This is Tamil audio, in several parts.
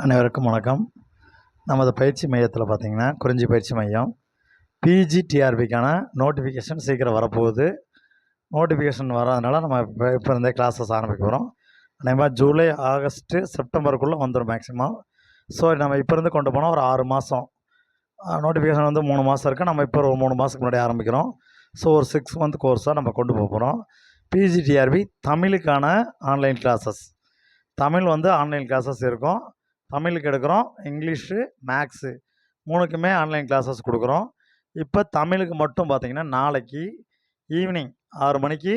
அனைவருக்கும் வணக்கம். நமது பயிற்சி மையத்தில் பார்த்திங்கன்னா, குறிஞ்சி பயிற்சி மையம் பிஜிடிஆர்பிக்கான நோட்டிஃபிகேஷன் சீக்கிரம் வரப்போகுது. நோட்டிஃபிகேஷன் வராதனால நம்ம இப்போ இருந்தே கிளாஸஸ் ஆரம்பிக்க போகிறோம். அதேமாதிரி ஜூலை, ஆகஸ்ட்டு, செப்டம்பருக்குள்ளே வந்துடும் மேக்ஸிமம். ஸோ நம்ம இப்போ இருந்து கொண்டு போனால் ஒரு 6 மாதம். நோட்டிஃபிகேஷன் வந்து 3 மாதம் இருக்குது. நம்ம இப்போ ஒரு 3 மாதத்துக்கு முன்னாடி ஆரம்பிக்கிறோம். ஸோ ஒரு 6 மந்த் கோர்ஸாக நம்ம கொண்டு போகிறோம். பிஜிடிஆர்பி தமிழுக்கான ஆன்லைன் கிளாஸஸ். தமிழ் வந்து ஆன்லைன் கிளாஸஸ் இருக்கும். தமிழுக்கு எடுக்கிறோம், இங்கிலீஷு, மேக்ஸு 3க்குமே ஆன்லைன் கிளாஸஸ் கொடுக்குறோம். இப்போ தமிழுக்கு மட்டும் பார்த்திங்கன்னா, நாளைக்கு ஈவினிங் 6 மணிக்கு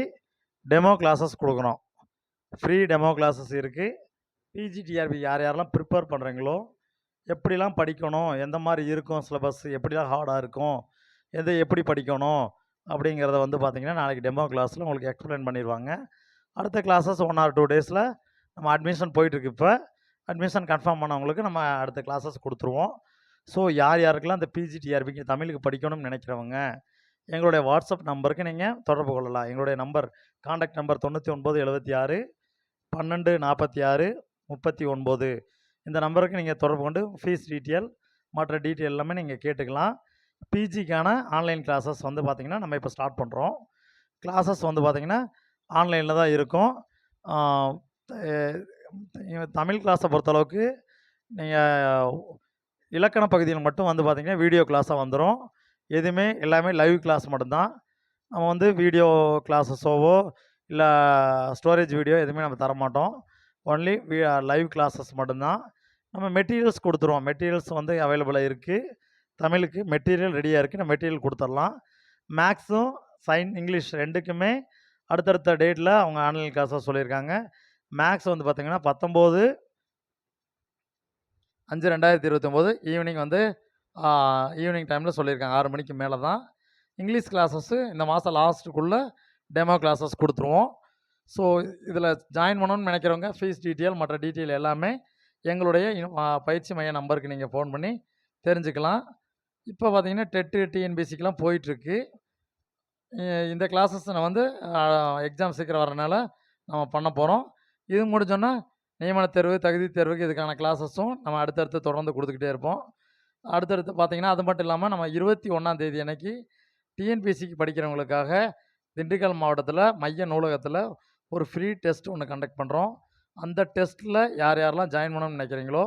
டெமோ கிளாஸஸ் கொடுக்குறோம். ஃப்ரீ டெமோ கிளாஸஸ் இருக்குது. பிஜிடிஆர்பி யாரெல்லாம் ப்ரிப்பேர் பண்ணுறீங்களோ, எப்படிலாம் படிக்கணும், எந்த மாதிரி இருக்கும் சிலபஸ், எப்படிலாம் ஹார்டாக இருக்கும், எப்படி படிக்கணும் அப்படிங்கிறத வந்து பார்த்திங்கன்னா, நாளைக்கு டெமோ கிளாஸில் உங்களுக்கு எக்ஸ்பிளைன் பண்ணிடுவாங்க. அடுத்த கிளாஸஸ் 1 or 2 டேஸில் நம்ம அட்மிஷன் போயிட்டுருக்கு. இப்போ அட்மிஷன் கன்ஃபார்ம் பண்ணவங்களுக்கு நம்ம அடுத்த கிளாஸஸ் கொடுத்துருவோம். ஸோ யாருக்கெல்லாம் இந்த பிஜிடிஆர்பிக்கு தமிழுக்கு படிக்கணும்னு நினைக்கிறவங்க, எங்களுடைய வாட்ஸ்அப் நம்பருக்கு நீங்கள் தொடர்பு கொள்ளலாம். எங்களுடைய நம்பர், காண்டாக்ட் நம்பர் 9976 12 46 39. இந்த நம்பருக்கு நீங்கள் தொடர்பு கொண்டு ஃபீஸ் டீட்டெயில், மற்ற டீட்டெயில் எல்லாமே நீங்கள் கேட்டுக்கலாம். பிஜிக்கான ஆன்லைன் கிளாஸஸ் வந்து பார்த்திங்கன்னா, நம்ம இப்போ ஸ்டார்ட் பண்ணுறோம். கிளாஸஸ் வந்து பார்த்திங்கன்னா ஆன்லைனில் தான் இருக்கும். தமிழ் கிளாஸை பொறுத்தளவுக்கு நீங்கள் இலக்கண பகுதியில் மட்டும் வந்து பார்த்திங்கன்னா வீடியோ கிளாஸாக வந்துடும். எல்லாமே லைவ் கிளாஸ் மட்டும்தான். நம்ம வந்து வீடியோ கிளாஸஸோவோ இல்லை ஸ்டோரேஜ் வீடியோ எதுவுமே நம்ம தரமாட்டோம். ஒன்லி லைவ் கிளாஸஸ் மட்டும்தான். நம்ம மெட்டீரியல்ஸ் கொடுத்துருவோம். மெட்டீரியல்ஸ் வந்து அவைலபிளாக இருக்குது. தமிழுக்கு மெட்டீரியல் ரெடியாக இருக்குது. நம்ம மெட்டீரியல் கொடுத்துடலாம். மேக்ஸும் இங்கிலீஷ் 2க்குமே அடுத்தடுத்த டேட்டில் அவங்க ஆன்லைன் கிளாஸாக சொல்லியிருக்காங்க. மேக்ஸ் வந்து பார்த்திங்கன்னா 19/5/2029 ஈவினிங் வந்து ஈவினிங் டைமில் சொல்லியிருக்காங்க. 6 மணிக்கு மேலே தான். இங்கிலீஷ் கிளாஸஸ்ஸு இந்த மாதம் லாஸ்ட்டுக்குள்ளே டெமோ கிளாஸஸ் கொடுத்துருவோம். ஸோ இதில் ஜாயின் பண்ணணும்னு நினைக்கிறவங்க ஃபீஸ் டீட்டெயில், மற்ற டீட்டெயில் எல்லாமே எங்களுடைய பயிற்சி மைய நம்பருக்கு நீங்கள் ஃபோன் பண்ணி தெரிஞ்சுக்கலாம். இப்போ பார்த்திங்கன்னா டெட்டு, டிஎன்பிசிக்கெலாம் போயிட்டுருக்கு. இந்த கிளாஸஸ் நான் வந்து எக்ஸாம் சீக்கிரம் வரனால நம்ம பண்ண போகிறோம். இது முடிஞ்சோன்னா நியமன தேர்வு, தகுதி தேர்வுக்கு இதுக்கான கிளாஸஸும் நம்ம அடுத்தடுத்து தொடர்ந்து கொடுத்துக்கிட்டே இருப்போம். அடுத்தடுத்து பார்த்திங்கன்னா, அது மட்டும் இல்லாமல் நம்ம 21ஆம் தேதி அன்னைக்கு டிஎன்பிசிக்கு படிக்கிறவங்களுக்காக திண்டுக்கல் மாவட்டத்தில் மைய நூலகத்தில் ஒரு ஃப்ரீ டெஸ்ட் ஒன்று கண்டக்ட் பண்ணுறோம். அந்த டெஸ்ட்டில் யாரெல்லாம் ஜாயின் பண்ணணும்னு நினைக்கிறீங்களோ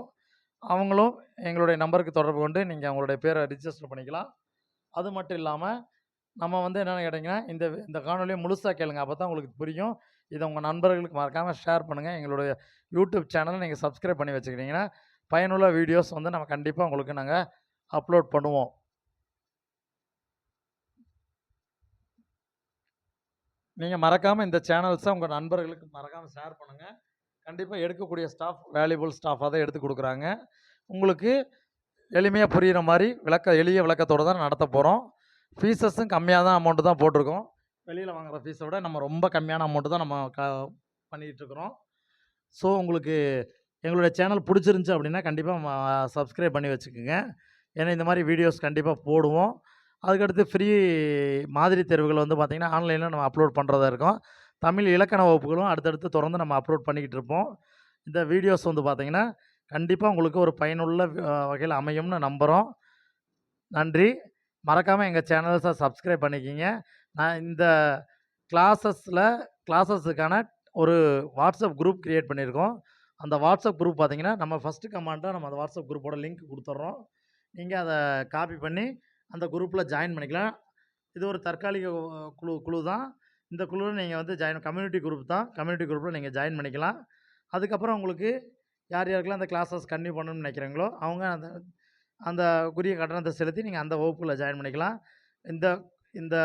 அவங்களும் எங்களுடைய நம்பருக்கு தொடர்பு கொண்டு நீங்கள் அவங்களுடைய பேரை ரிஜிஸ்டர் பண்ணிக்கலாம். அது மட்டும் இல்லாமல் நம்ம வந்து என்னென்னு கேட்டிங்கன்னா, இந்த காணொலியை முழுசாக கேளுங்க. அப்போ தான் உங்களுக்கு புரியும். இதை உங்கள் நண்பர்களுக்கு மறக்காமல் ஷேர் பண்ணுங்கள். எங்களுடைய யூடியூப் சேனலை நீங்கள் சப்ஸ்கிரைப் பண்ணி வச்சுக்கிட்டிங்கன்னா பயனுள்ள வீடியோஸ் வந்து நம்ம கண்டிப்பாக உங்களுக்கு நாங்கள் அப்லோட் பண்ணுவோம். நீங்கள் மறக்காமல் இந்த சேனல்ஸை உங்கள் நண்பர்களுக்கு மறக்காமல் ஷேர் பண்ணுங்கள். கண்டிப்பாக எடுக்கக்கூடிய ஸ்டாஃப் வேல்யூபிள் ஸ்டாஃபாக தான் எடுத்து கொடுக்குறாங்க. உங்களுக்கு எளிமையாக புரிகிற மாதிரி எளிய விளக்கத்தோடு தான் நடத்த போகிறோம். ஃபீஸஸும் கம்மியாக தான் அமௌண்ட்டு தான் போட்டிருக்கோம். வெளியில் வாங்குகிற ஃபீஸை விட நம்ம ரொம்ப கம்மியான அமௌண்ட்டு தான் நம்ம பண்ணிகிட்ருக்குறோம். ஸோ உங்களுக்கு எங்களுடைய சேனல் பிடிச்சிருந்துச்சி அப்படின்னா கண்டிப்பாக சப்ஸ்கிரைப் பண்ணி வச்சுக்கோங்க. ஏன்னா இந்த மாதிரி வீடியோஸ் கண்டிப்பாக போடுவோம். அதுக்கடுத்து ஃப்ரீ மாதிரி தேர்வுகள் வந்து பார்த்திங்கன்னா ஆன்லைனில் நம்ம அப்லோட் பண்ணுறதா இருக்கும். தமிழ் இலக்கண வகுப்புகளும் அடுத்தடுத்து தொடர்ந்து நம்ம அப்லோட் பண்ணிக்கிட்டு இருப்போம். இந்த வீடியோஸ் வந்து பார்த்திங்கன்னா கண்டிப்பாக உங்களுக்கு ஒரு பயனுள்ள வகையில் அமையும்னு நம்புகிறோம். நன்றி. மறக்காமல் எங்கள் சேனல்ஸை சப்ஸ்கிரைப் பண்ணிக்கிங்க. நான் இந்த கிளாஸஸுக்கான ஒரு வாட்ஸ்அப் குரூப் க்ரியேட் பண்ணியிருக்கோம். அந்த வாட்ஸ்அப் குரூப் பார்த்திங்கன்னா நம்ம ஃபஸ்ட்டு கமெண்ட்டாக நம்ம அந்த வாட்ஸ்அப் குரூப்போட லிங்க் கொடுத்துட்றோம். நீங்கள் அதை காப்பி பண்ணி அந்த குரூப்பில் ஜாயின் பண்ணிக்கலாம். இது ஒரு தற்காலிக குழு தான். இந்த குழுவில் நீங்கள் வந்து கம்யூனிட்டி குரூப் தான். கம்யூனிட்டி குரூப்பில் நீங்கள் ஜாயின் பண்ணிக்கலாம். அதுக்கப்புறம் உங்களுக்கு யாருக்கெல்லாம் அந்த கிளாஸஸ் கன்டினியூ பண்ணணும்னு நினைக்கிறீங்களோ அவங்க அந்த உரிய கட்டணத்தை செலுத்தி நீங்கள் அந்த வகுப்பில் ஜாயின் பண்ணிக்கலாம். இந்த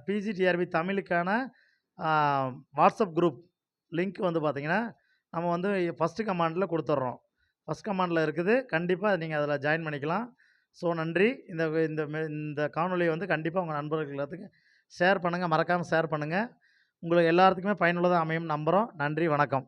பிஜிடிஆர்பி தமிழுக்கான வாட்ஸ்அப் குரூப் லிங்க் வந்து பார்த்திங்கன்னா நம்ம வந்து ஃபஸ்ட்டு கமாண்டில் கொடுத்துட்றோம். ஃபஸ்ட் கமாண்டில் இருக்குது. கண்டிப்பாக நீங்கள் அதில் ஜாயின் பண்ணிக்கலாம். ஸோ நன்றி. இந்த காணொலியை வந்து கண்டிப்பாக உங்கள் நண்பர்கள் எல்லாத்துக்கும் ஷேர் பண்ணுங்கள். மறக்காமல் ஷேர் பண்ணுங்கள். உங்களுக்கு எல்லாத்துக்குமே பயனுள்ளதாக அமையும் நம்புகிறோம். நன்றி, வணக்கம்.